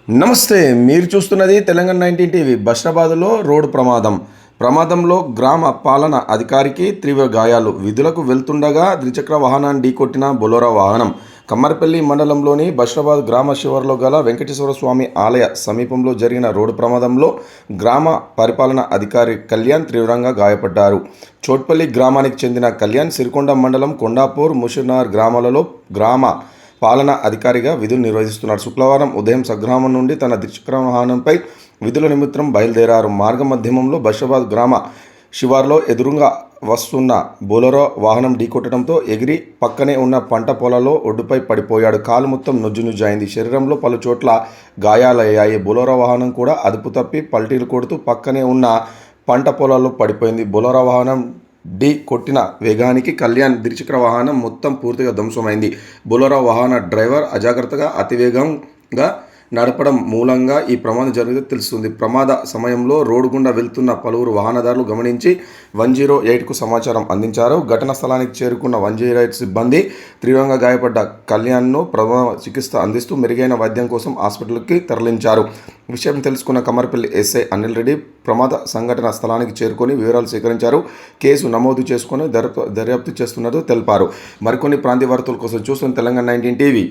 నమస్తే, మీరు చూస్తున్నది తెలంగాణ 19 టీవీ. బషీరాబాద్లో రోడ్డు ప్రమాదంలో గ్రామ పాలన అధికారికి తీవ్ర గాయాలు. విధులకు వెళ్తుండగా ద్విచక్ర వాహనాన్ని ఢీకొట్టిన బొలెరో వాహనం. కమ్మర్పల్లి మండలంలోని బషీరాబాద్ గ్రామ శివారులో గల వెంకటేశ్వర స్వామి ఆలయ సమీపంలో జరిగిన రోడ్డు ప్రమాదంలో గ్రామ పరిపాలన అధికారి కళ్యాణ్ తీవ్రంగా గాయపడ్డారు. చోట్పల్లి గ్రామానికి చెందిన కళ్యాణ్ సిరికొండ మండలం కొండాపూర్, ముషిర్నగర్ గ్రామాలలో గ్రామ పాలనా అధికారిగా విధులు నిర్వహిస్తున్నారు. శుక్రవారం ఉదయం స్వగ్రామం నుండి తన ద్విచక్ర వాహనంపై విధుల నిమిత్తం బయలుదేరారు. మార్గ మధ్యమంలో బషీరాబాద్ గ్రామ శివార్లో ఎదురుగా వస్తున్న బొలెరో వాహనం ఢీకొట్టడంతో ఎగిరి పక్కనే ఉన్న పంట పొలాల్లో ఒడ్డుపై పడిపోయాడు. కాలు మొత్తం నుజ్జునుజ్జైంది. శరీరంలో పలు చోట్ల గాయాలయ్యాయి. బొలెరో వాహనం కూడా అదుపు తప్పి పల్టీలు కొడుతూ పక్కనే ఉన్న పంట పొలాల్లో పడిపోయింది. బొలెరో వాహనం ఢీ కొట్టిన వేగానికి కళ్యాణ్ ద్విచక్ర వాహనం మొత్తం పూర్తిగా ధ్వంసమైంది. బొలెరో వాహన డ్రైవర్ అజాగ్రత్తగా అతివేగంగా నడపడం మూలంగా ఈ ప్రమాదం జరిగిందని తెలుస్తుంది. ప్రమాద సమయంలో రోడ్డు గుండా వెళ్తున్న పలువురు వాహనదారులు గమనించి 108కు సమాచారం అందించారు. ఘటనా స్థలానికి చేరుకున్న 108 సిబ్బంది తీవ్రంగా గాయపడ్డ కళ్యాణ్ను ప్రథమ చికిత్స అందిస్తూ మెరుగైన వైద్యం కోసం హాస్పిటల్కి తరలించారు. విషయం తెలుసుకున్న కమ్మర్పల్లి ఎస్ఐ అనిల్ రెడ్డి ప్రమాద సంఘటన స్థలానికి చేరుకొని వివరాలు సేకరించారు. కేసు నమోదు చేసుకొని దర్యాప్తు చేస్తున్నట్టు తెలిపారు. మరికొన్ని ప్రాంతీయ వార్తల కోసం చూస్తున్న తెలంగాణ 19 టీవీ.